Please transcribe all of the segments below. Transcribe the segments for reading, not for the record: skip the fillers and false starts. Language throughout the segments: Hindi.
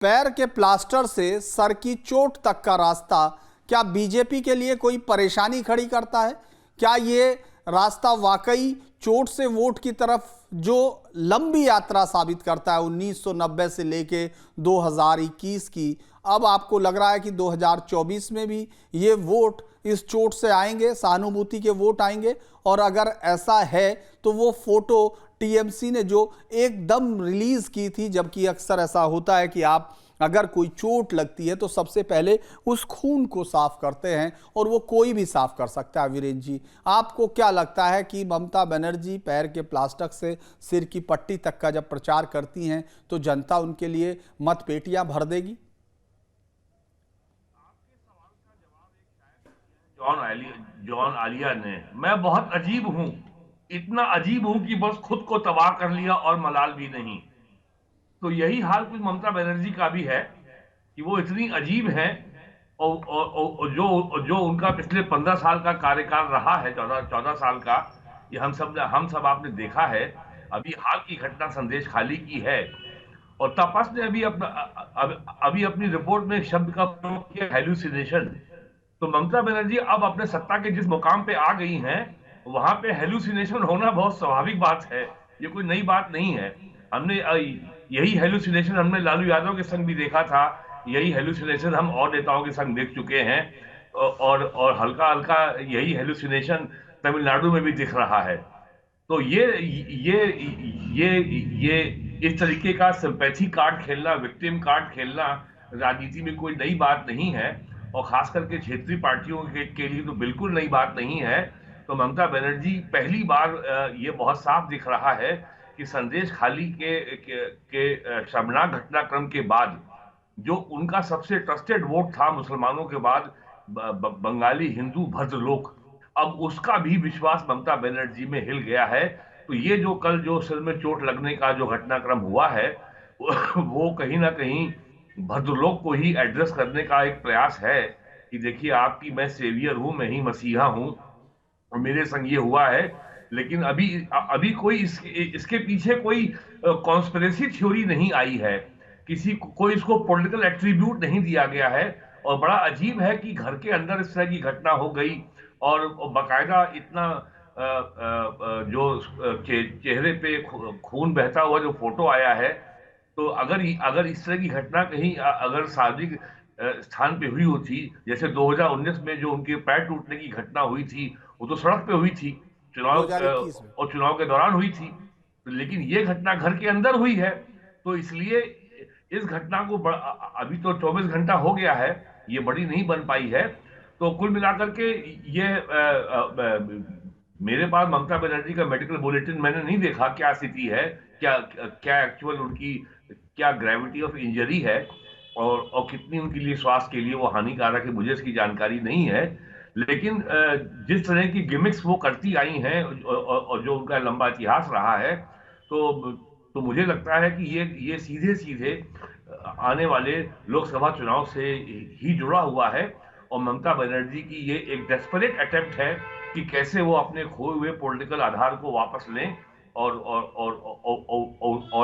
पैर के प्लास्टर से सर की चोट तक का रास्ता क्या बीजेपी के लिए कोई परेशानी खड़ी करता है? क्या ये रास्ता वाकई चोट से वोट की तरफ जो लंबी यात्रा साबित करता है 1990 से लेके 2021 की, अब आपको लग रहा है कि 2024 में भी ये वोट इस चोट से आएंगे, सहानुभूति के वोट आएंगे? और अगर ऐसा है तो वो फोटो टीएमसी ने जो एकदम रिलीज की थी, जबकि अक्सर ऐसा होता है कि आप अगर कोई चोट लगती है तो सबसे पहले उस खून को साफ करते हैं, और वो कोई भी साफ कर सकता है। वीरेंद्र जी, आपको क्या लगता है कि ममता बनर्जी पैर के प्लास्टिक से सिर की पट्टी तक का जब प्रचार करती हैं तो जनता उनके लिए मतपेटियां भर देगी? जॉन आलिया ने, मैं बहुत अजीब हूं, इतना अजीब हूं कि बस खुद को तबाह कर लिया और मलाल भी नहीं। तो यही हाल कुछ ममता बनर्जी का भी है कि वो इतनी अजीब है। और जो उनका पिछले 15 साल का कार्यकाल रहा है, 14 साल का, ये हम सब आपने देखा है। अभी हाल की घटना संदेश खाली की है, और तपस ने अभी अपनी रिपोर्ट में एक शब्द का प्रयोग किया, हेलुसिनेशन। तो ममता बनर्जी अब अपने सत्ता के जिस मुकाम पे आ गई हैं, वहां पे हेलुसिनेशन होना बहुत स्वाभाविक बात है, ये कोई नई बात नहीं है। हमने यही हेलुसिनेशन हमने लालू यादव के संग भी देखा था, यही हेलुसिनेशन हम और नेताओं के संग देख चुके हैं। और हल्का हल्का यही हेलुसिनेशन तमिलनाडु में भी दिख रहा है। तो ये ये इस तरीके का सिंपैथी कार्ड खेलना, विक्टिम कार्ड खेलना राजनीति में कोई नई बात नहीं है, और खास करके क्षेत्रीय पार्टियों के लिए तो बिल्कुल नई बात नहीं है। तो ममता बनर्जी पहली बार ये बहुत साफ दिख रहा है कि संदेश खाली के शर्मनाक घटनाक्रम के बाद जो उनका सबसे ट्रस्टेड वोट था मुसलमानों के बाद, बंगाली हिंदू भद्रलोक, अब उसका भी विश्वास ममता बनर्जी में हिल गया है। तो ये जो कल जो सिर में चोट लगने का जो घटनाक्रम हुआ है, वो कहीं ना कहीं भद्रलोक को ही एड्रेस करने का एक प्रयास है कि देखिए, आपकी मैं सेवियर हूं, मैं ही मसीहा हूं, और मेरे संग ये हुआ है। लेकिन अभी अभी कोई इसके पीछे कोई कॉन्स्पिरेसी थ्योरी नहीं आई है, कोई इसको पॉलिटिकल एट्रीब्यूट नहीं दिया गया है। और बड़ा अजीब है कि घर के अंदर इस तरह की घटना हो गई, और बाकायदा इतना जो चेहरे पे खून बहता हुआ जो फोटो आया है। तो अगर इस तरह की घटना कहीं अगर सार्वजनिक स्थान पे हुई होती, जैसे 2019 में जो उनके पैर टूटने की घटना हुई थी, वो तो सड़क पे हुई थी, चुनाव 2021 में। और चुनाव के दौरान हुई थी। लेकिन ये घटना घर के अंदर हुई है, तो इसलिए इस घटना को अभी तो 24 घंटा हो गया है, ये बड़ी नहीं बन पाई है। तो कुल मिलाकर के ये मेरे पास ममता बनर्जी का मेडिकल बुलेटिन मैंने नहीं देखा क्या स्थिति है, क्या क्या एक्चुअल उनकी क्या ग्रेविटी ऑफ इंजरी है, और कितनी उनके लिए स्वास्थ्य के लिए वो हानिकारक है, मुझे इसकी जानकारी नहीं है। लेकिन जिस तरह की गिमिक्स वो करती आई हैं, और जो उनका लंबा इतिहास रहा है, तो तो मुझे लगता है कि ये सीधे सीधे आने वाले लोकसभा चुनाव से ही जुड़ा हुआ है। और ममता बनर्जी की ये एक डेस्परेट अटेम्प्ट है कि कैसे वो अपने खोए हुए पॉलिटिकल आधार को वापस लें, और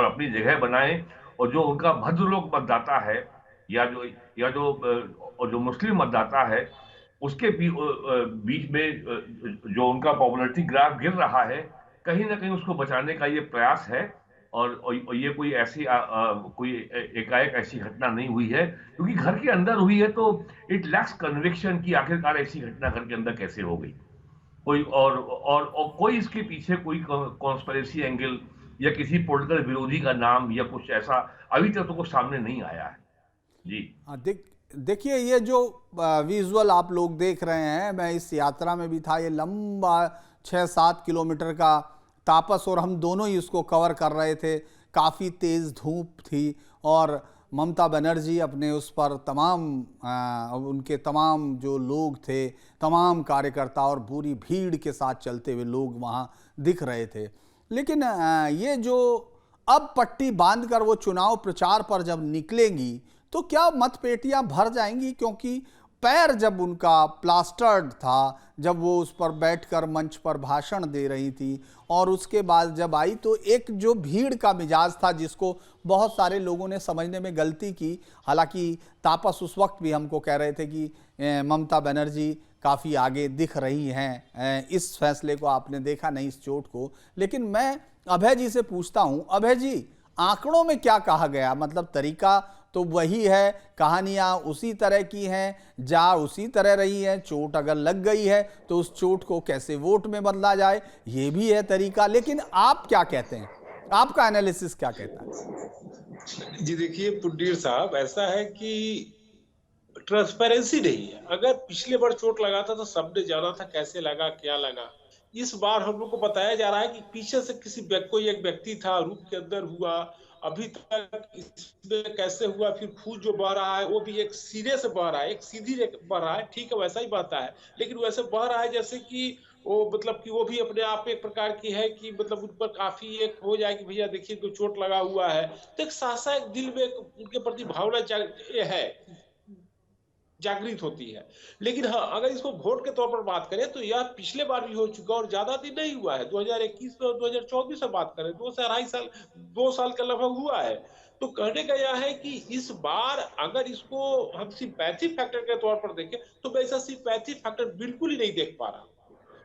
अपनी जगह बनाएं। और जो उनका भद्रलोक मतदाता है, या जो मुस्लिम मतदाता है, उसके बीच में जो उनका पॉपुलैरिटी ग्राफ गिर रहा है, कहीं ना कहीं उसको बचाने का ये प्रयास है। और ये कोई ऐसी कोई एकाएक ऐसी घटना नहीं हुई है, क्योंकि घर के अंदर हुई है, तो इट लैक्स कन्विक्शन कि आखिरकार ऐसी घटना घर के अंदर कैसे हो गई। कोई और कोई इसके पीछे कोई कॉन्स्पिरेसी एंगल या किसी पॉलिटिकल विरोधी का नाम या कुछ ऐसा अभी तक तो कुछ सामने नहीं आया है। जी। हाँ, देखिए, ये जो विजुअल आप लोग देख रहे हैं, मैं इस यात्रा में भी था। ये लंबा 6-7 किलोमीटर का तापस, और हम दोनों ही उसको कवर कर रहे थे। काफ़ी तेज़ धूप थी, और ममता बनर्जी अपने उस पर उनके तमाम जो लोग थे, तमाम कार्यकर्ता और पूरी भीड़ के साथ चलते हुए लोग वहाँ दिख रहे थे। लेकिन ये जो अब पट्टी बांधकर वो चुनाव प्रचार पर जब निकलेंगी तो क्या मतपेटियां भर जाएंगी? क्योंकि पैर जब उनका प्लास्टर्ड था, जब वो उस पर बैठकर मंच पर भाषण दे रही थी, और उसके बाद जब आई तो एक जो भीड़ का मिजाज था जिसको बहुत सारे लोगों ने समझने में गलती की। हालांकि तापस उस वक्त भी हमको कह रहे थे कि ममता बनर्जी काफ़ी आगे दिख रही हैं, इस फैसले को आपने देखा नहीं, इस चोट को। लेकिन मैं अभय जी से पूछता हूं, अभय जी, आंकड़ों में क्या कहा गया? मतलब तरीका तो वही है, कहानियां उसी तरह की हैं, जा उसी तरह रही है, चोट अगर लग गई है तो उस चोट को कैसे वोट में बदला जाए, ये भी है तरीका। लेकिन आप क्या कहते हैं, आपका एनालिसिस क्या कहता है? जी देखिए पुड्डीर साहब, ऐसा है कि ट्रांसपेरेंसी नहीं है। अगर पिछले बार चोट लगा था तो सबने जाना था कैसे लगा, क्या लगा। इस बार हम लोग को बताया जा रहा है कि पीछे से कोई एक व्यक्ति था, रूप के अंदर हुआ। अभी तक इसमें कैसे हुआ, फिर खून जो बह रहा है वो भी एक सिरे से बह रहा है, एक सीधी बह रहा है, ठीक है वैसा ही बहता है, लेकिन वैसे बह रहा है जैसे कि वो मतलब कि वो भी अपने आप में एक प्रकार की है कि मतलब उन पर काफी एक हो जाए कि भैया देखिए कोई चोट लगा हुआ है, तो एक सासा एक दिल में एक उनके प्रति भावना है, जागृत होती है। लेकिन हाँ, अगर इसको वोट के तौर पर बात करें तो यह पिछले बार भी हो चुका और ज्यादा दिन नहीं हुआ है। 2021 में और 2024 से बात करें, 2 से 2.5 साल, 2 साल का लगभग हुआ है। तो कहने का यह है कि इस बार अगर इसको हम सिंपैथी फैक्टर के तौर पर देखें तो मैं ऐसा सिंपैथी फैक्टर बिल्कुल ही नहीं देख पा रहा,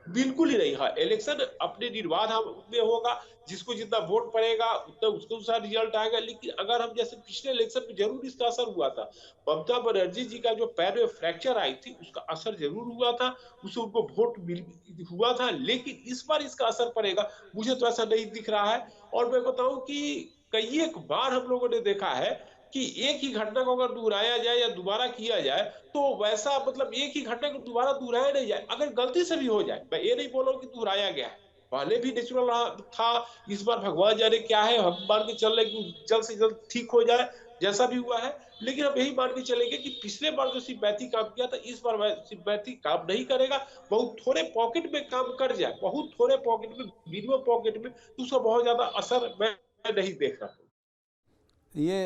बिल्कुल ही नहीं। हाँ, इलेक्शन अपने निर्बाध में होगा, जिसको जितना वोट पड़ेगा उतना उसके अनुसार रिजल्ट आएगा। लेकिन अगर हम जैसे पिछले इलेक्शन में जरूर इसका असर हुआ था, ममता बनर्जी जी का जो पैर में फ्रैक्चर आई थी उसका असर जरूर हुआ था, उससे उनको वोट हुआ था। लेकिन इस बार इसका असर पड़ेगा मुझे तो ऐसा नहीं दिख रहा है। और मैं बताऊं कि कई एक बार हम लोगों ने देखा है कि एक ही घटना को अगर दोहराया जाए या दोबारा किया जाए तो वैसा मतलब एक ही घटना को दोबारा दोहराया नहीं जाए, अगर गलती से भी हो जाए, मैं ये नहीं बोल रहा हूं कि दोहराया गया है, पहले भी नेचुरल था, इस बार भगवान जाने क्या है, हम मान के चल रहे कि जल्द से जल्द ठीक हो जाए जैसा भी हुआ है। लेकिन हम यही मान के चलेंगे कि पिछले बार जो सिंपैथी काम किया था इस बार सिंपैथी काम नहीं करेगा। बहुत थोड़े पॉकेट में काम कर जाए, बहुत थोड़े पॉकेट में, मिनिमम पॉकेट में, तो उसका बहुत ज्यादा असर मैं नहीं देख रहा हूं। ये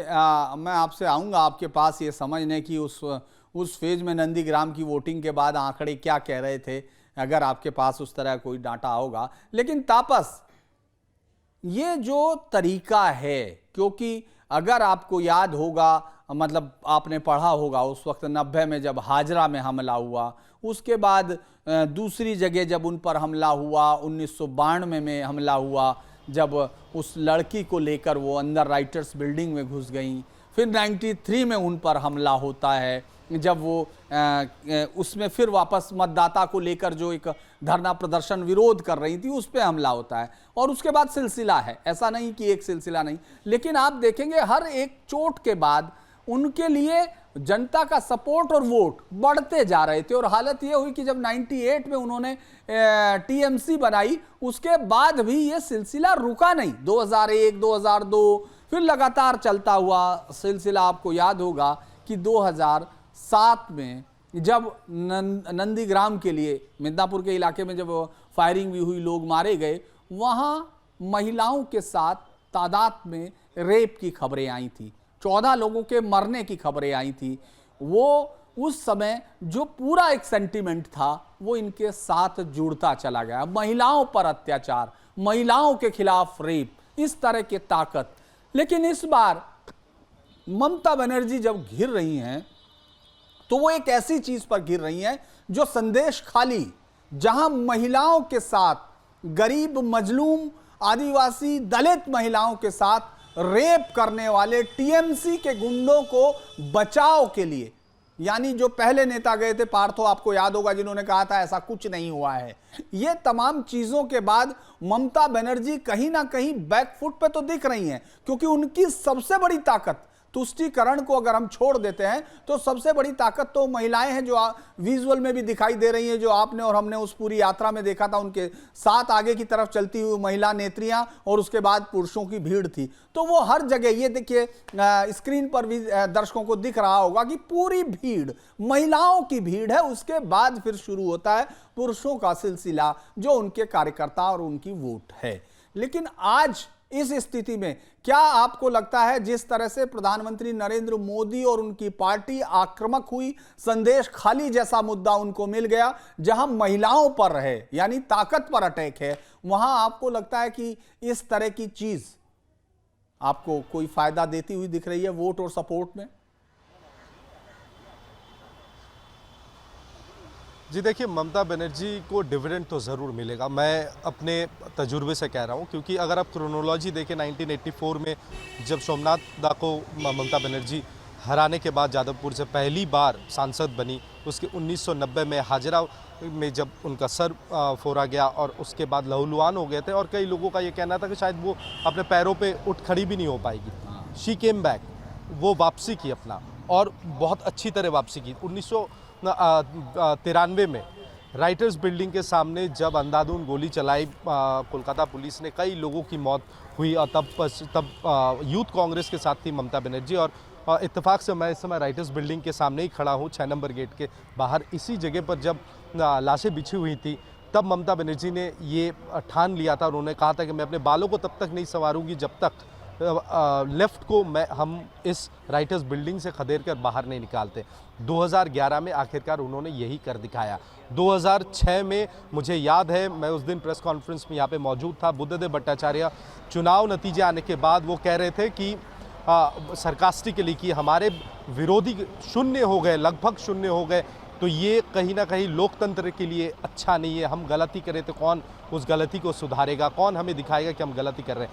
मैं आपसे आऊँगा आपके पास ये समझने की उस फेज में नंदीग्राम की वोटिंग के बाद आंकड़े क्या कह रहे थे, अगर आपके पास उस तरह कोई डाटा होगा। लेकिन तापस, ये जो तरीका है, क्योंकि अगर आपको याद होगा, मतलब आपने पढ़ा होगा उस वक्त 90 में जब हाजरा में हमला हुआ, उसके बाद दूसरी जगह जब उन पर हमला हुआ, 1992 में हमला हुआ, जब उस लड़की को लेकर वो अंदर राइटर्स बिल्डिंग में घुस गई, फिर 93 में उन पर हमला होता है, जब वो उसमें फिर वापस मतदाता को लेकर जो एक धरना प्रदर्शन विरोध कर रही थी उस पर हमला होता है, और उसके बाद सिलसिला है, ऐसा नहीं कि एक सिलसिला नहीं। लेकिन आप देखेंगे हर एक चोट के बाद उनके लिए जनता का सपोर्ट और वोट बढ़ते जा रहे थे। और हालत ये हुई कि जब 98 में उन्होंने टीएमसी बनाई, उसके बाद भी ये सिलसिला रुका नहीं। 2001, 2002 फिर लगातार चलता हुआ सिलसिला। आपको याद होगा कि 2007 में जब नंदीग्राम के लिए मिदनापुर के इलाके में जब फायरिंग भी हुई, लोग मारे गए, वहाँ महिलाओं के साथ तादाद में रेप की खबरें आई थी, 14 लोगों के मरने की खबरें आई थी। वो उस समय जो पूरा एक सेंटीमेंट था वो इनके साथ जुड़ता चला गया। महिलाओं पर अत्याचार, महिलाओं के खिलाफ रेप, इस तरह की ताकत। लेकिन इस बार ममता बनर्जी जब घिर रही हैं तो वो एक ऐसी चीज पर घिर रही हैं जो संदेश खाली, जहां महिलाओं के साथ, गरीब, मजलूम, आदिवासी, दलित महिलाओं के साथ रेप करने वाले टीएमसी के गुंडों को बचाव के लिए, यानी जो पहले नेता गए थे पार्थो, आपको याद होगा, जिन्होंने कहा था ऐसा कुछ नहीं हुआ है, ये तमाम चीजों के बाद ममता बनर्जी कहीं ना कहीं बैकफुट पे तो दिख रही हैं, क्योंकि उनकी सबसे बड़ी ताकत, तुष्टीकरण को अगर हम छोड़ देते हैं तो सबसे बड़ी ताकत तो महिलाएं हैं, जो विजुअल में भी दिखाई दे रही हैं, जो आपने और हमने उस पूरी यात्रा में देखा था। उनके साथ आगे की तरफ चलती हुई महिला नेत्रियां और उसके बाद पुरुषों की भीड़ थी। तो वो हर जगह, ये देखिए स्क्रीन पर भी दर्शकों को दिख रहा होगा कि पूरी भीड़ महिलाओं की भीड़ है। उसके बाद फिर शुरू होता है पुरुषों का सिलसिला, जो उनके कार्यकर्ता और उनकी वोट है। लेकिन आज इस स्थिति में क्या आपको लगता है जिस तरह से प्रधानमंत्री नरेंद्र मोदी और उनकी पार्टी आक्रामक हुई, संदेश खाली जैसा मुद्दा उनको मिल गया, जहां महिलाओं पर रहे यानी ताकत पर अटैक है, वहां आपको लगता है कि इस तरह की चीज आपको कोई फायदा देती हुई दिख रही है वोट और सपोर्ट में? जी देखिए, ममता बनर्जी को डिविडेंड तो ज़रूर मिलेगा, मैं अपने तजुर्बे से कह रहा हूँ, क्योंकि अगर आप क्रोनोलॉजी देखें 1984 में जब सोमनाथ दा को ममता बनर्जी हराने के बाद जादवपुर से पहली बार सांसद बनी, उसके 1990 में हाजरा में जब उनका सर फोड़ा गया और उसके बाद लहूलुहान हो गए थे और कई लोगों का ये कहना था कि शायद वो अपने पैरों पे उठ खड़ी भी नहीं हो पाएगी। शी केम बैक, वो वापसी की अपना, और बहुत अच्छी तरह वापसी की। 1993 में राइटर्स बिल्डिंग के सामने जब अंधाधुंध गोली चलाई कोलकाता पुलिस ने, कई लोगों की मौत हुई और तब यूथ कांग्रेस के साथ थी ममता बनर्जी, और इत्तेफाक से मैं इस समय राइटर्स बिल्डिंग के सामने ही खड़ा हूँ 6 नंबर गेट के बाहर। इसी जगह पर जब लाशें बिछी हुई थी तब ममता बनर्जी ने ये ठान लिया था, उन्होंने कहा था कि मैं अपने बालों को तब तक नहीं संवारूंगी जब तक लेफ्ट को हम इस राइटर्स बिल्डिंग से खदेड़ कर बाहर नहीं निकालते। 2011 में आखिरकार उन्होंने यही कर दिखाया। 2006 में मुझे याद है, मैं उस दिन प्रेस कॉन्फ्रेंस में यहाँ पे मौजूद था, बुद्धदेव भट्टाचार्य चुनाव नतीजे आने के बाद वो कह रहे थे कि सरकास्टिकली कि हमारे विरोधी शून्य हो गए, लगभग शून्य हो गए, तो ये कहीं ना कहीं लोकतंत्र के लिए अच्छा नहीं है। हम गलती करें तो कौन उस गलती को सुधारेगा, कौन हमें दिखाएगा कि हम गलती कर रहे हैं।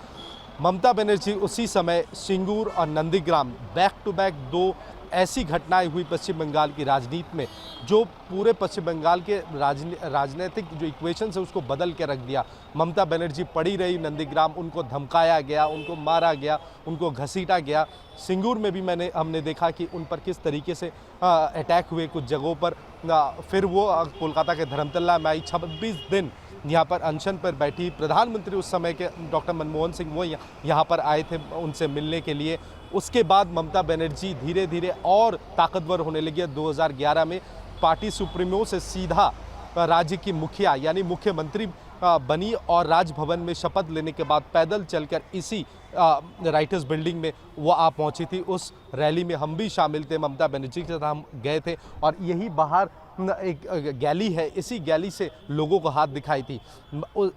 ममता बनर्जी उसी समय सिंगूर और नंदीग्राम बैक टू बैक 2 ऐसी घटनाएं हुई पश्चिम बंगाल की राजनीति में जो पूरे पश्चिम बंगाल के राजनीतिक जो इक्वेशन है उसको बदल के रख दिया। ममता बनर्जी पड़ी रही नंदीग्राम, उनको धमकाया गया, उनको मारा गया, उनको घसीटा गया। सिंगूर में भी हमने देखा कि उन पर किस तरीके से अटैक हुए कुछ जगहों पर। फिर वो कोलकाता के धर्मतला में आई, 26 दिन यहाँ पर अनशन पर बैठी। प्रधानमंत्री उस समय के डॉक्टर मनमोहन सिंह वो यहाँ पर आए थे उनसे मिलने के लिए। उसके बाद ममता बनर्जी धीरे धीरे और ताकतवर होने लगी। 2011 में पार्टी सुप्रीमो से सीधा राज्य की मुखिया यानी मुख्यमंत्री बनी और राजभवन में शपथ लेने के बाद पैदल चलकर इसी राइटर्स बिल्डिंग में वो आ पहुंची थी। उस रैली में हम भी शामिल थे, ममता बनर्जी के साथ हम गए थे और यही बाहर एक गैली है, इसी गैली से लोगों को हाथ दिखाई थी।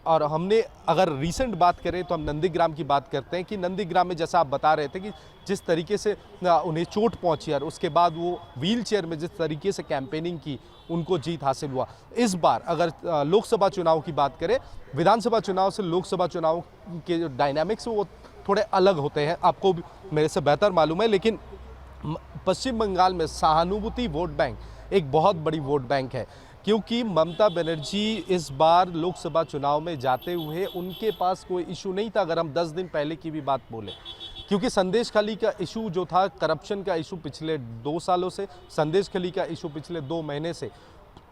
और हमने अगर रीसेंट बात करें तो हम नंदीग्राम की बात करते हैं कि नंदीग्राम में जैसा आप बता रहे थे कि जिस तरीके से उन्हें चोट पहुंची और उसके बाद वो व्हील चेयर में जिस तरीके से कैंपेनिंग की उनको जीत हासिल हुआ। इस बार अगर लोकसभा चुनाव की बात करें, विधानसभा चुनाव से लोकसभा चुनाव के जो डायनामिक्स वो थोड़े अलग होते हैं, आपको भी मेरे से बेहतर मालूम है। लेकिन पश्चिम बंगाल में सहानुभूति वोट बैंक एक बहुत बड़ी वोट बैंक है, क्योंकि ममता बनर्जी इस बार लोकसभा चुनाव में जाते हुए उनके पास कोई इशू नहीं था। अगर हम 10 दिन पहले की भी बात बोलें, क्योंकि संदेश खाली का इशू जो था, करप्शन का इशू पिछले 2 सालों से, संदेश खाली का इशू पिछले 2 महीने से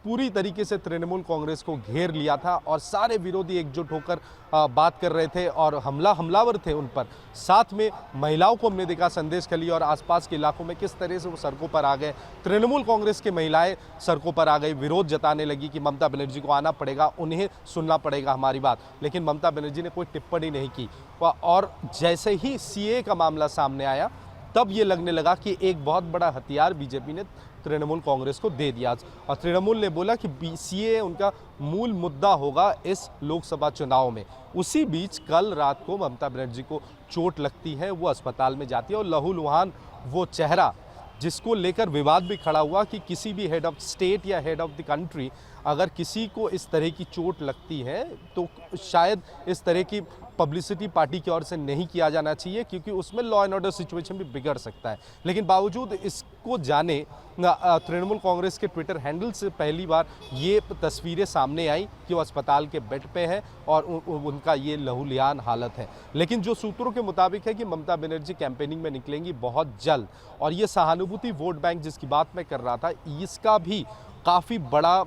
पूरी तरीके से तृणमूल कांग्रेस को घेर लिया था और सारे विरोधी एकजुट होकर बात कर रहे थे और हमलावर थे उन पर। साथ में महिलाओं को हमने देखा संदेश खाली और आसपास के इलाकों में किस तरह से वो सड़कों पर आ गए। तृणमूल कांग्रेस की महिलाएं सड़कों पर आ गई, विरोध जताने लगी कि ममता बनर्जी को आना पड़ेगा, उन्हें सुनना पड़ेगा हमारी बात। लेकिन ममता बनर्जी ने कोई टिप्पणी नहीं की और जैसे ही सीए का मामला सामने आया तब ये लगने लगा कि एक बहुत बड़ा हथियार बीजेपी ने तृणमूल कांग्रेस को दे दिया और तृणमूल ने बोला कि सीए उनका मूल मुद्दा होगा इस लोकसभा चुनाव में। उसी बीच कल रात को ममता बनर्जी को चोट लगती है, वो अस्पताल में जाती है और लहूलुहान वो चेहरा जिसको लेकर विवाद भी खड़ा हुआ कि किसी भी हेड ऑफ स्टेट या हेड ऑफ द कंट्री अगर किसी को इस तरह की चोट लगती है तो शायद इस तरह की पब्लिसिटी पार्टी की ओर से नहीं किया जाना चाहिए, क्योंकि उसमें लॉ एंड ऑर्डर सिचुएशन भी बिगड़ सकता है। लेकिन बावजूद इसको जाने तृणमूल कांग्रेस के ट्विटर हैंडल से पहली बार ये तस्वीरें सामने आई कि वो अस्पताल के बेड पे है और उनका ये लहूलुहान हालत है। लेकिन जो सूत्रों के मुताबिक है कि ममता बनर्जी कैंपेनिंग में निकलेंगी बहुत जल्द और ये सहानुभूति वोट बैंक जिसकी बात मैं कर रहा था, इसका भी काफ़ी बड़ा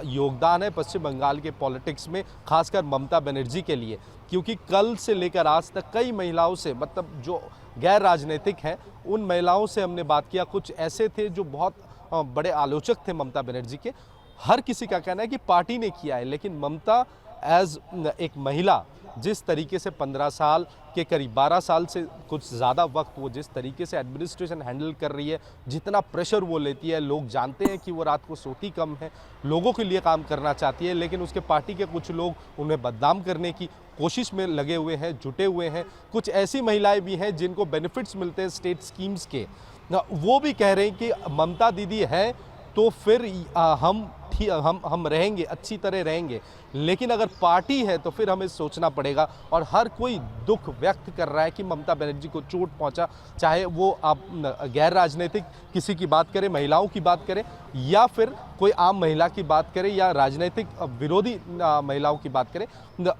योगदान है पश्चिम बंगाल के पॉलिटिक्स में, खासकर ममता बनर्जी के लिए, क्योंकि कल से लेकर आज तक कई महिलाओं से, मतलब जो गैर राजनीतिक हैं उन महिलाओं से हमने बात किया। कुछ ऐसे थे जो बहुत बड़े आलोचक थे ममता बनर्जी के। हर किसी का कहना है कि पार्टी ने किया है, लेकिन ममता एज एक महिला जिस तरीके से 15 साल के करीब 12 साल से कुछ ज़्यादा वक्त वो जिस तरीके से एडमिनिस्ट्रेशन हैंडल कर रही है, जितना प्रेशर वो लेती है, लोग जानते हैं कि वो रात को सोती कम है, लोगों के लिए काम करना चाहती है, लेकिन उसके पार्टी के कुछ लोग उन्हें बदनाम करने की कोशिश में लगे हुए हैं, जुटे हुए हैं। कुछ ऐसी महिलाएं भी हैं जिनको बेनिफिट्स मिलते हैं स्टेट स्कीम्स के, वो भी कह रहे हैं कि ममता दीदी है तो फिर हम रहेंगे, अच्छी तरह रहेंगे, लेकिन अगर पार्टी है तो फिर हमें सोचना पड़ेगा। और हर कोई दुख व्यक्त कर रहा है कि ममता बनर्जी को चोट पहुंचा, चाहे वो आप गैर राजनीतिक किसी की बात करें, महिलाओं की बात करें, या फिर कोई आम महिला की बात करें, या राजनीतिक विरोधी महिलाओं की बात करें,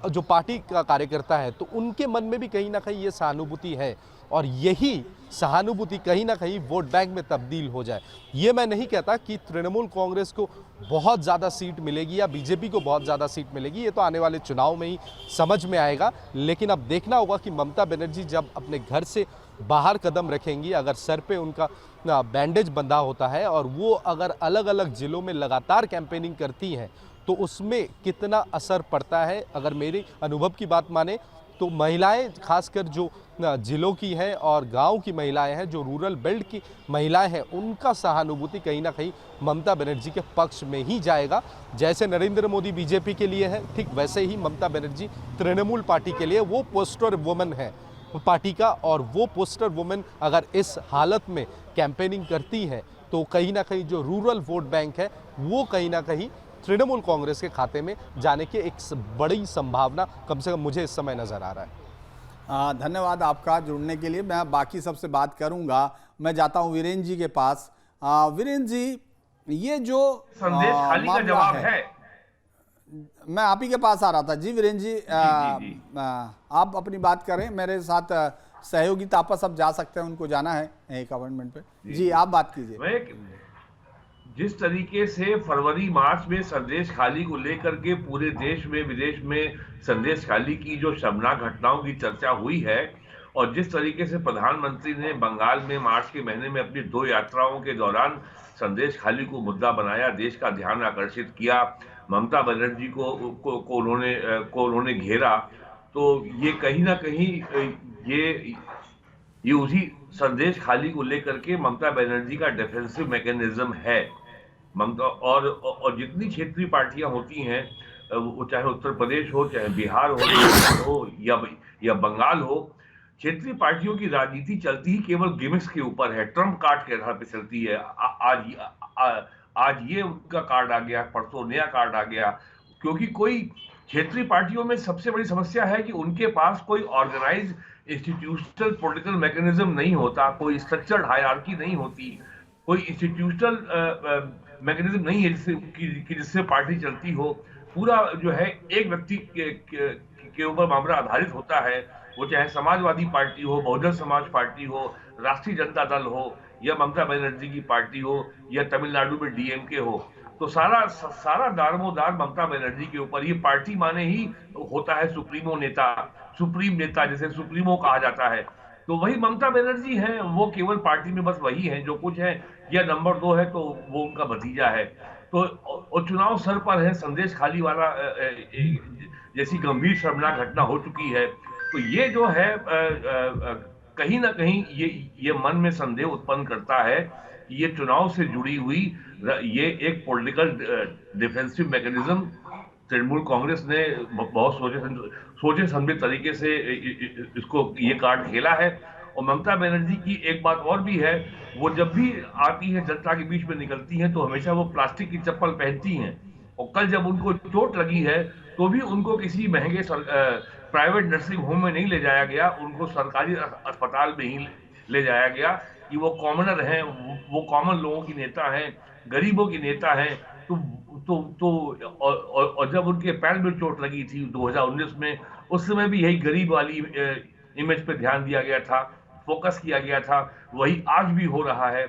जो पार्टी का कार्यकर्ता है, तो उनके मन में भी कहीं ना कहीं ये सहानुभूति है, और यही सहानुभूति कहीं ना कहीं वोट बैंक में तब्दील हो जाए। ये मैं नहीं कहता कि तृणमूल कांग्रेस को बहुत ज़्यादा सीट मिलेगी या बीजेपी को बहुत ज़्यादा सीट मिलेगी, ये तो आने वाले चुनाव में ही समझ में आएगा। लेकिन अब देखना होगा कि ममता बनर्जी जब अपने घर से बाहर कदम रखेंगी, अगर सर पे उनका बैंडेज बंधा होता है और वो अगर अलग अलग ज़िलों में लगातार कैंपेनिंग करती हैं, तो उसमें कितना असर पड़ता है। अगर मेरे अनुभव की बात माने तो महिलाएं, खासकर जो जिलों की हैं और गांव की महिलाएं हैं, जो रूरल बेल्ट की महिलाएं हैं, उनका सहानुभूति कहीं ना कहीं ममता बनर्जी के पक्ष में ही जाएगा। जैसे नरेंद्र मोदी बीजेपी के लिए है, ठीक वैसे ही ममता बनर्जी तृणमूल पार्टी के लिए वो पोस्टर वुमन है पार्टी का, और वो पोस्टर वुमन अगर इस हालत में कैंपेनिंग करती है तो कहीं ना कहीं जो रूरल वोट बैंक है वो कहीं ना कहीं तृणमूल कांग्रेस के खाते में जाने की एक बड़ी संभावना कम से कम मुझे इस समय नजर आ रहा है। धन्यवाद आपका जुड़ने के लिए। मैं बाकी सबसे बात करूंगा। मैं जाता हूं वीरेंद्र जी के पास। वीरेंद्र जी, ये जो संदेश खाली का जवाब है, मैं आप ही के पास आ रहा था। जी वीरेंद्र जी, आप अपनी बात करें, मेरे साथ सहयोगी तापस अब जा सकते हैं, उनको जाना है एक अपॉइंटमेंट पे। जी आप बात कीजिए। जिस तरीके से फरवरी मार्च में संदेश खाली को लेकर के पूरे देश में विदेश में संदेश खाली की जो शर्मनाक घटनाओं की चर्चा हुई है, और जिस तरीके से प्रधानमंत्री ने बंगाल में मार्च के महीने में अपनी 2 यात्राओं के दौरान संदेश खाली को मुद्दा बनाया, देश का ध्यान आकर्षित किया, ममता बनर्जी को उन्होंने घेरा, तो ये कहीं ना कहीं ये उसी संदेश खाली को लेकर के ममता बनर्जी का डिफेंसिव मैकेनिज्म है। ममता और जितनी क्षेत्रीय पार्टियां होती हैं, वो चाहे उत्तर प्रदेश हो, चाहे बिहार हो या बंगाल हो, क्षेत्रीय पार्टियों की राजनीति चलती ही केवल गिमिक्स के ऊपर है, ट्रम्प कार्ड के आधार पर चलती है। आज ये उनका कार्ड आ गया, परसों नया कार्ड आ गया, क्योंकि कोई क्षेत्रीय पार्टियों में सबसे बड़ी समस्या है कि उनके पास कोई ऑर्गेनाइज इंस्टीट्यूशनल पॉलिटिकल मैकेनिज्म नहीं होता, कोई स्ट्रक्चर्ड हायरार्की नहीं होती, कोई इंस्टीट्यूशनल मैकेनिज्म नहीं है जिससे पार्टी चलती हो। पूरा जो है एक व्यक्ति के ऊपर मामला आधारित होता है, वो चाहे समाजवादी पार्टी हो, बहुजन समाज पार्टी हो, राष्ट्रीय जनता दल हो, या ममता बनर्जी की पार्टी हो, या तमिलनाडु में डीएमके हो, तो सारा दारोमदार ममता बनर्जी के ऊपर। ये पार्टी माने ही होता है सुप्रीम नेता, जिसे सुप्रीमो कहा जाता है, तो वही ममता बनर्जी हैं। वो केवल पार्टी में बस वही है जो कुछ है, या नंबर 2 है तो वो उनका भतीजा है। तो चुनाव सर पर है, संदेश खाली वाला जैसी गंभीर शर्मनाक घटना हो चुकी है, तो ये जो है कहीं ना कहीं ये मन में संदेह उत्पन्न करता है कि ये चुनाव से जुड़ी हुई ये एक political defensive mechanism Trinamool Congress ने बहुत सोचे समझे तरीके से इसको ये कार्ड खेला है। और ममता बनर्जी की एक बात और भी है, वो जब भी आती है जनता के बीच में निकलती हैं तो हमेशा वो प्लास्टिक की चप्पल पहनती हैं, और कल जब उनको चोट लगी है तो भी उनको किसी महंगे प्राइवेट नर्सिंग होम में नहीं ले जाया गया, उनको सरकारी अस्पताल में ही ले जाया गया कि वो कॉमनर हैं, वो कॉमन लोगों की नेता हैं, गरीबों की नेता हैं। और जब उनके पैर में चोट लगी थी 2019 में, उस समय भी यही गरीब वाली इमेज पे ध्यान दिया गया था, फोकस किया गया था, वही आज भी हो रहा है।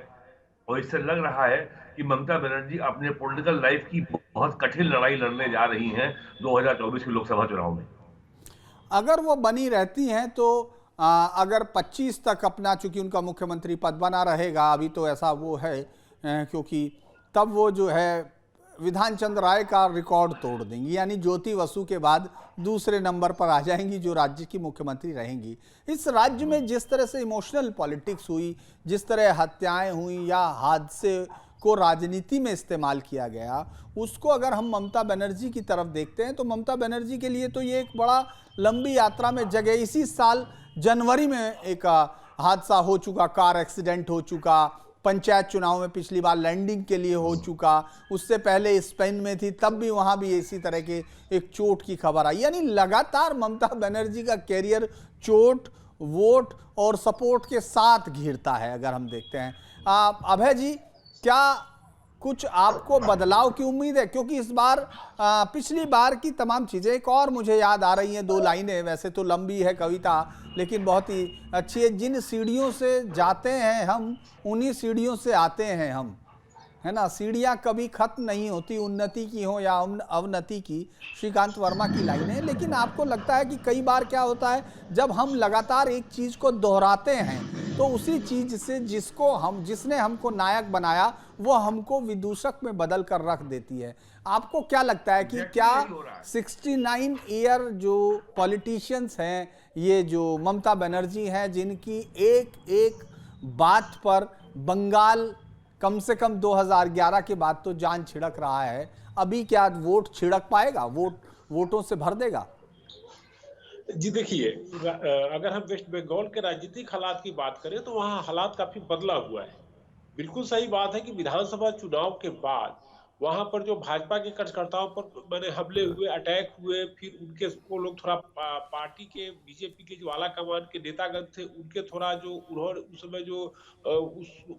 और इससे लग रहा है कि ममता बनर्जी अपने पॉलिटिकल लाइफ की बहुत कठिन लड़ाई लड़ने जा रही हैं 2024 के लोकसभा चुनाव में। अगर वो बनी रहती हैं तो अगर 25 तक अपना, चूंकि उनका मुख्यमंत्री पद बना रहेगा, अभी तो ऐसा वो है, क्योंकि तब वो जो है विधान चंद्र राय का रिकॉर्ड तोड़ देंगी, यानी ज्योति बसु के बाद दूसरे नंबर पर आ जाएंगी जो राज्य की मुख्यमंत्री रहेंगी। इस राज्य में जिस तरह से इमोशनल पॉलिटिक्स हुई, जिस तरह हत्याएं हुई या हादसे को राजनीति में इस्तेमाल किया गया, उसको अगर हम ममता बनर्जी की तरफ देखते हैं तो ममता बनर्जी के लिए तो ये एक बड़ा लंबी यात्रा में जगह। इसी साल जनवरी में एक हादसा हो चुका, कार एक्सीडेंट हो चुका, पंचायत चुनाव में पिछली बार लैंडिंग के लिए हो चुका, उससे पहले स्पेन में थी तब भी वहाँ भी इसी तरह के एक चोट की खबर आई। यानी लगातार ममता बनर्जी का कैरियर चोट, वोट और सपोर्ट के साथ घिरता है। अगर हम देखते हैं अभय जी, क्या कुछ आपको बदलाव की उम्मीद है? क्योंकि इस बार पिछली बार की तमाम चीज़ें, एक और मुझे याद आ रही हैं 2 लाइनें, वैसे तो लंबी है कविता लेकिन बहुत ही अच्छी है। जिन सीढ़ियों से जाते हैं हम उन्हीं सीढ़ियों से आते हैं हम, है ना। सीढ़ियाँ कभी खत्म नहीं होती, उन्नति की हो या अवनति की, श्रीकांत वर्मा की लाइन है। लेकिन आपको लगता है कि कई बार क्या होता है, जब हम लगातार एक चीज़ को दोहराते हैं तो उसी चीज़ से जिसने हमको नायक बनाया वो हमको विदूषक में बदल कर रख देती है। आपको क्या लगता है कि क्या 69 ईयर जो पॉलिटिशियंस हैं, ये जो ममता बनर्जी हैं, जिनकी एक एक बात पर बंगाल कम से कम 2011 के बाद तो जान छिड़क रहा है, अभी क्या वोट छिड़क पाएगा, वोटों से भर देगा? जी देखिए, अगर हम वेस्ट बंगाल के राजनीतिक हालात की बात करें तो वहाँ हालात काफी बदला हुआ है। बिल्कुल सही बात है कि विधानसभा चुनाव के बाद वहां पर जो भाजपा के कार्यकर्ताओं पर मैंने हमले हुए, अटैक हुए, फिर उनके वो लोग थोड़ा पार्टी के बीजेपी के जो आला कमान के नेतागण थे उनके थोड़ा जो उन्होंने उस समय जो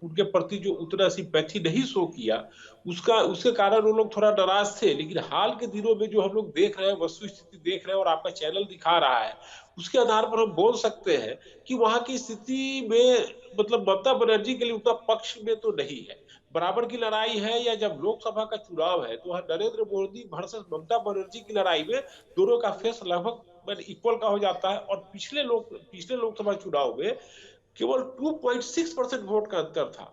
उनके प्रति जो उतना सिंपैथी नहीं शो किया, उसके कारण वो लोग थोड़ा नाराज थे। लेकिन हाल के दिनों में जो हम लोग देख रहे हैं, वस्तु स्थिति देख रहे हैं और आपका चैनल दिखा रहा है, उसके आधार पर हम बोल सकते हैं कि वहां की स्थिति में मतलब ममता बनर्जी के लिए उतना पक्ष में तो नहीं है, बराबर की लड़ाई है। या जब लोकसभा का चुनाव है तो नरेंद्र मोदी वर्सेस ममता बनर्जी की लड़ाई में दोनों का फेस लगभग इक्वल का हो जाता है। और पिछले लोकसभा चुनाव में केवल 2.6% वोट का अंतर था,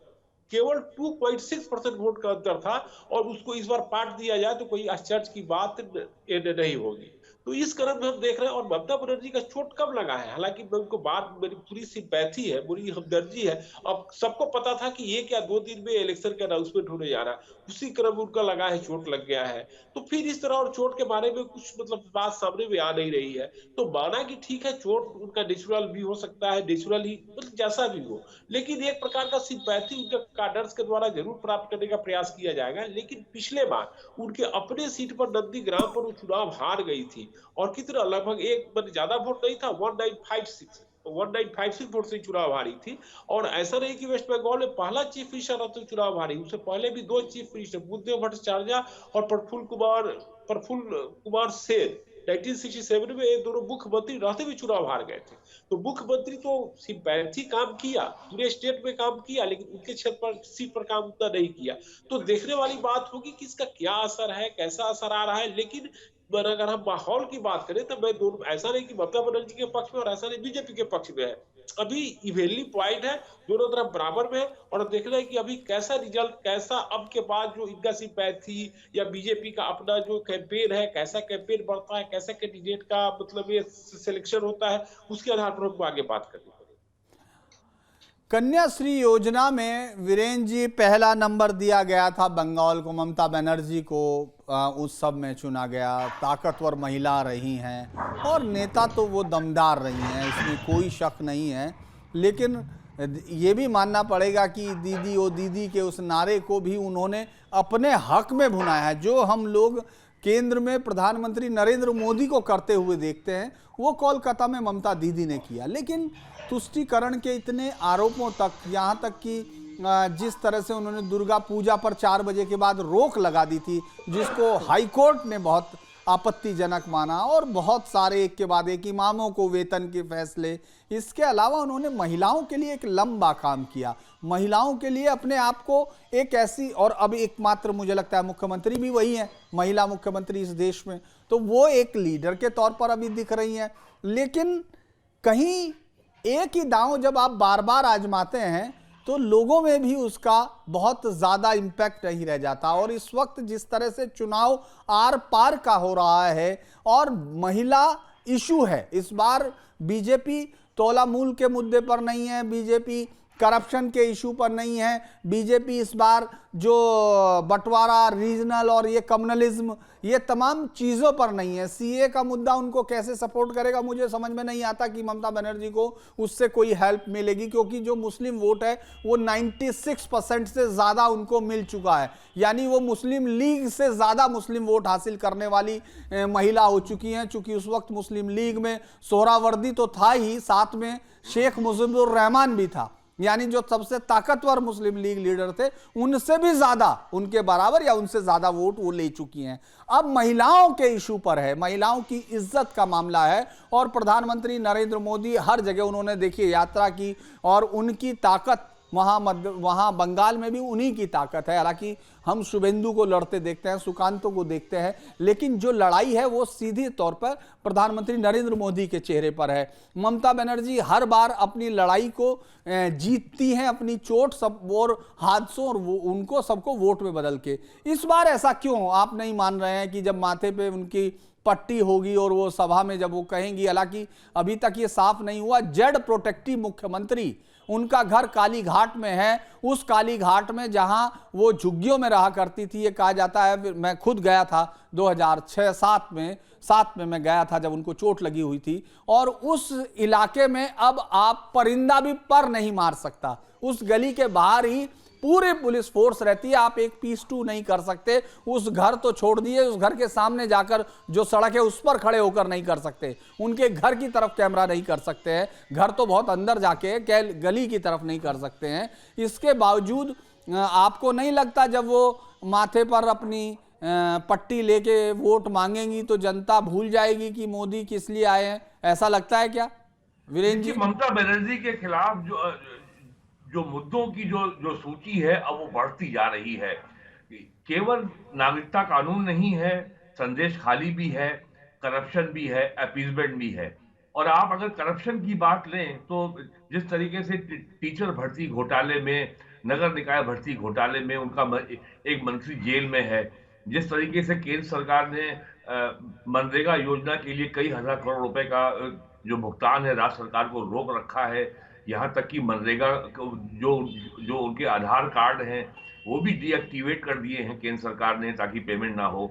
केवल 2.6% वोट का अंतर था, और उसको इस बार पाट दिया जाए तो कोई आश्चर्य की बात नहीं होगी। तो इस क्रम में हम देख रहे हैं। और ममता बनर्जी का चोट कब लगा है, हालांकि मैं उनको बात, मेरी पूरी सिंपैथी है, पूरी हमदर्दी है। अब सबको पता था कि ये क्या 2 दिन में इलेक्शन का अनाउंसमेंट होने जा रहा है, उसी क्रम उनका लगा है, चोट लग गया है। तो फिर इस तरह और चोट के बारे में कुछ मतलब बात सामने में आ नहीं रही है। तो माना कि ठीक है, चोट उनका नेचुरल भी हो सकता है, नेचुरल ही मतलब जैसा भी हो, लेकिन एक प्रकार का सिंपैथी उनके कार्डर्स के द्वारा जरूर प्राप्त करने का प्रयास किया जाएगा। लेकिन पिछले बार उनके अपने सीट पर नंदीग्राम पर वो चुनाव हार गई थी, और कितना लगभग एक ज्यादा वोट नहीं था, 1956 वोट से चुनाव हारी थी। और ऐसा नहीं कि वेस्ट बंगाल में पहला चीफ मिनिस्टर चुनाव हारी, उससे पहले भी 2 चीफ मिनिस्टर, बुद्धदेव भट्टाचार्य और प्रफुल्ल कुमार सेन 1967 में ये दोनों मुख्यमंत्री रहते हुए चुनाव हार गए थे। तो मुख्यमंत्री तो सिंपैथी काम किया, पूरे स्टेट में काम किया, लेकिन उनके क्षेत्र पर सीट पर काम उतना नहीं किया। तो देखने वाली बात होगी कि इसका क्या असर है, कैसा असर आ रहा है। लेकिन अगर हम माहौल की बात करें तो मैं दोनों, ऐसा नहीं कि ममता बनर्जी के पक्ष में और ऐसा नहीं बीजेपी के पक्ष में है, अभी इवेनली पॉइंट है, दोनों तरफ बराबर में है। और देखना है कि अभी कैसा रिजल्ट, कैसा अब के बाद जो इनका सिंपैथी या बीजेपी का अपना जो कैंपेन है, कैसा कैंपेन बढ़ता है, कैसा कैंडिडेट का मतलब ये सिलेक्शन होता है, उसके आधार पर हमको आगे बात करनी पड़ेगी। कन्याश्री योजना में वीरेंद्र जी पहला नंबर दिया गया था बंगाल को, ममता बनर्जी को उस सब में चुना गया। ताकतवर महिला रही हैं और नेता तो वो दमदार रही हैं, इसमें कोई शक नहीं है। लेकिन ये भी मानना पड़ेगा कि दीदी ओ दीदी के उस नारे को भी उन्होंने अपने हक में भुनाया है। जो हम लोग केंद्र में प्रधानमंत्री नरेंद्र मोदी को करते हुए देखते हैं, वो कोलकाता में ममता दीदी ने किया। लेकिन तुष्टीकरण के इतने आरोपों तक, यहाँ तक कि जिस तरह से उन्होंने दुर्गा पूजा पर 4 बजे के बाद रोक लगा दी थी, जिसको हाईकोर्ट ने बहुत आपत्तिजनक माना, और बहुत सारे एक के बाद एक इमामों को वेतन के फैसले। इसके अलावा उन्होंने महिलाओं के लिए एक लंबा काम किया, महिलाओं के लिए अपने आप को एक ऐसी, और अब एकमात्र मुझे लगता है मुख्यमंत्री भी वही है, महिला मुख्यमंत्री इस देश में, तो वो एक लीडर के तौर पर अभी दिख रही हैं। लेकिन कहीं एक ही दांव जब आप बार बार आजमाते हैं तो लोगों में भी उसका बहुत ज़्यादा इम्पैक्ट नहीं रह जाता। और इस वक्त जिस तरह से चुनाव आर पार का हो रहा है और महिला इशू है, इस बार बीजेपी तोला मूल के मुद्दे पर नहीं है, बीजेपी करप्शन के इशू पर नहीं है, बीजेपी इस बार जो बंटवारा रीजनल और ये कम्युनलिज्म ये तमाम चीज़ों पर नहीं है, सीए का मुद्दा उनको कैसे सपोर्ट करेगा मुझे समझ में नहीं आता कि ममता बनर्जी को उससे कोई हेल्प मिलेगी, क्योंकि जो मुस्लिम वोट है वो 96% से ज़्यादा उनको मिल चुका है, यानी वो मुस्लिम लीग से ज़्यादा मुस्लिम वोट हासिल करने वाली महिला हो चुकी हैं। चूंकि उस वक्त मुस्लिम लीग में सोहरावर्दी तो था ही, साथ में शेख मुजीबुर रहमान भी था, यानी जो सबसे ताकतवर मुस्लिम लीग लीडर थे उनसे भी ज्यादा, उनके बराबर या उनसे ज्यादा वोट वो ले चुकी हैं। अब महिलाओं के इशू पर है, महिलाओं की इज्जत का मामला है और प्रधानमंत्री नरेंद्र मोदी हर जगह उन्होंने देखिए यात्रा की और उनकी ताकत वहाँ बंगाल में भी उन्हीं की ताकत है। हालांकि हम शुभेंदु को लड़ते देखते हैं, सुकांतों को देखते हैं, लेकिन जो लड़ाई है वो सीधे तौर पर प्रधानमंत्री नरेंद्र मोदी के चेहरे पर है। ममता बनर्जी हर बार अपनी लड़ाई को जीतती हैं अपनी चोट सब और हादसों और उनको सबको वोट में बदल के। इस बार ऐसा क्यों आप नहीं मान रहे हैं कि जब माथे पे उनकी पट्टी होगी और वो सभा में जब वो कहेंगी, हालांकि अभी तक ये साफ नहीं हुआ, जेड प्रोटेक्टिव मुख्यमंत्री उनका घर काली घाट में है, उस काली घाट में जहां वो झुग्गियों में रहा करती थी, ये कहा जाता है। मैं खुद गया था 2006-7 में मैं गया था जब उनको चोट लगी हुई थी, और उस इलाके में अब आप परिंदा भी पर नहीं मार सकता, उस गली के बाहर ही पूरी पुलिस फोर्स रहती है, आप एक पीस टू नहीं कर सकते। उस घर तो छोड़ दिए, उस घर के सामने जाकर जो सड़क है उस पर खड़े होकर नहीं कर सकते, उनके घर की तरफ कैमरा नहीं कर सकते हैं, घर तो बहुत अंदर जाके गली की तरफ नहीं कर सकते हैं। इसके बावजूद आपको नहीं लगता जब वो माथे पर अपनी पट्टी लेके वोट मांगेंगी तो जनता भूल जाएगी कि मोदी किस लिए आए हैं? ऐसा लगता है क्या वीरेंद्र जी? ममता बनर्जी के खिलाफ जो मुद्दों की जो सूची है अब वो बढ़ती जा रही है। केवल नागरिकता कानून नहीं है, संदेश खाली भी है, करप्शन भी है, अपीजमेंट भी है। और आप अगर करप्शन की बात लें तो जिस तरीके से टीचर भर्ती घोटाले में, नगर निकाय भर्ती घोटाले में उनका एक मंत्री जेल में है, जिस तरीके से केंद्र सरकार ने मनरेगा योजना के लिए कई हजार करोड़ रुपए का जो भुगतान है राज्य सरकार को रोक रखा है, यहाँ तक कि मनरेगा जो उनके आधार कार्ड हैं वो भी डीएक्टिवेट कर दिए हैं केंद्र सरकार ने ताकि पेमेंट ना हो।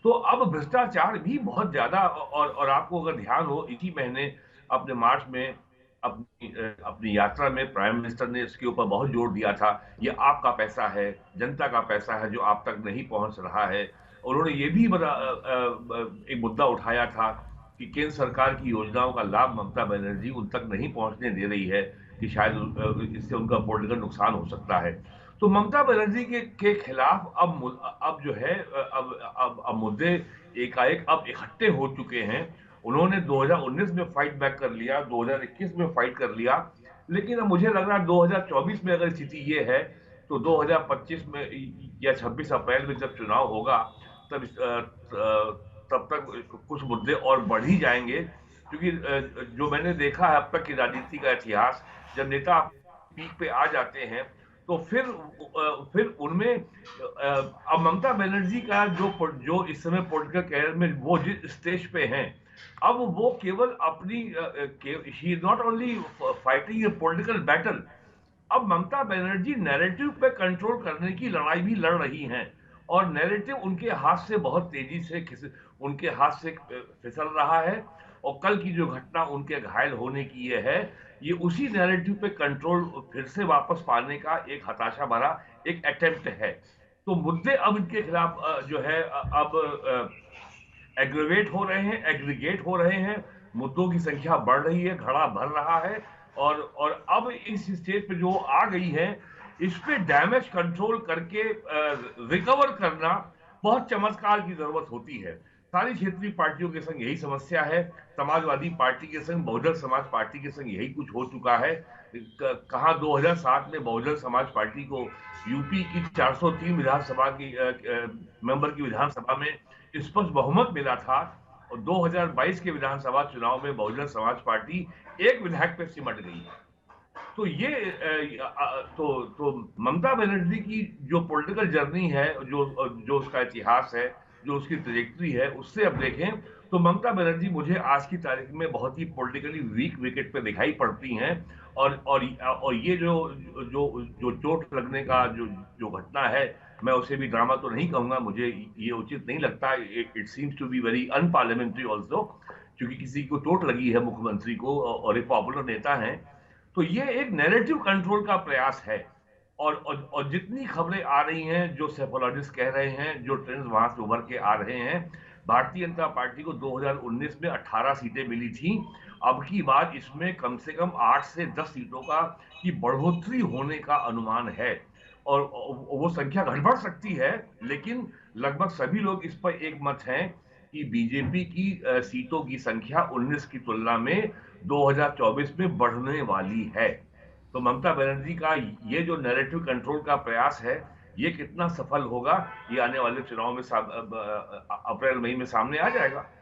तो अब भ्रष्टाचार भी बहुत ज्यादा, और आपको अगर ध्यान हो इसी महीने अपने मार्च में अपनी यात्रा में प्राइम मिनिस्टर ने इसके ऊपर बहुत जोर दिया था, ये आपका पैसा है, जनता का पैसा है जो आप तक नहीं पहुंच रहा है। उन्होंने ये भी एक मुद्दा उठाया था कि केंद्र सरकार की योजनाओं का लाभ ममता बनर्जी उन तक नहीं पहुंचने दे रही है, कि शायद इससे उनका पॉलिटिकल नुकसान हो सकता है। तो ममता बनर्जी के खिलाफ अब जो है अब मुद्दे एकाएक अब इकट्ठे हो चुके हैं। उन्होंने 2019 में फाइट बैक कर लिया, 2021 में फाइट कर लिया, लेकिन अब मुझे लग रहा है 2024 में अगर स्थिति ये है तो 2025 में या 26 अप्रैल में जब चुनाव होगा तब तक कुछ मुद्दे और बढ़ ही जाएंगे। क्योंकि जो मैंने देखा है अब तक की राजनीति का इतिहास, जब नेता पीक पे आ जाते हैं तो फिर उनमें अब ममता बनर्जी का जो इस समय पॉलिटिकल कैरियर में वो जिस स्टेज पे हैं, अब वो केवल अपनी he is not only fighting a political battle, अब ममता बनर्जी नैरेटिव पे कंट्रोल करने की लड़ाई भी लड़ रही हैं, और नैरेटिव उनके हाथ से बहुत तेजी से उनके हाथ से फिसल रहा है। और कल की जो घटना उनके घायल होने की ये है, ये उसी नैरेटिव पे कंट्रोल फिर से वापस पाने का एक हताशा भरा एक अटेम्प्ट है। तो मुद्दे अब इनके खिलाफ जो है अब एग्रीगेट हो रहे हैं, मुद्दों की संख्या बढ़ रही है, घड़ा भर रहा है, और अब इस स्टेज पे जो आ गई है इस पे डैमेज कंट्रोल करके रिकवर करना बहुत चमत्कार की जरूरत होती है। सारी क्षेत्रीय पार्टियों के संग यही समस्या है, समाजवादी पार्टी के संग, बहुजन समाज पार्टी के संग यही कुछ हो चुका है। कहाँ 2007 में बहुजन समाज पार्टी को यूपी की 403 विधानसभा की मेंबर की विधानसभा में स्पष्ट बहुमत मिला था, और 2022 के विधानसभा चुनाव में बहुजन समाज पार्टी एक विधायक पे सिमट गई है। तो ये तो ममता बनर्जी की जो पॉलिटिकल जर्नी है, जो उसका इतिहास है, जो उसकी ट्रेजेक्टरी है, उससे अब देखें तो ममता बनर्जी मुझे आज की तारीख में बहुत ही पॉलिटिकली वीक विकेट पे दिखाई पड़ती हैं। और ये जो जो चोट लगने का जो घटना है, मैं उसे भी ड्रामा तो नहीं कहूंगा, मुझे ये उचित नहीं लगता। It seems to be very unparliamentary also, क्योंकि किसी को चोट लगी है, मुख्यमंत्री को, और एक पॉपुलर नेता हैं। तो ये एक नैरेटिव कंट्रोल का प्रयास है। और जितनी खबरें आ रही हैं, जो सेफोलॉजिस्ट कह रहे हैं, जो ट्रेंड्स वहां से उभर के आ रहे हैं, भारतीय जनता पार्टी को 2019 में 18 सीटें मिली थी। अब की बार इसमें कम से कम 8 से 10 सीटों की बढ़ोतरी होने का अनुमान है। और वो संख्या घट बढ़ सकती है, लेकिन लगभग सभी लोग इस पर एक मत हैं कि बीजेपी की सीटों की संख्या 19 की तुलना में 2024 में बढ़ने वाली है। तो ममता बनर्जी का ये जो नैरेटिव कंट्रोल का प्रयास है, ये कितना सफल होगा, ये आने वाले चुनाव में अप्रैल मई में सामने आ जाएगा।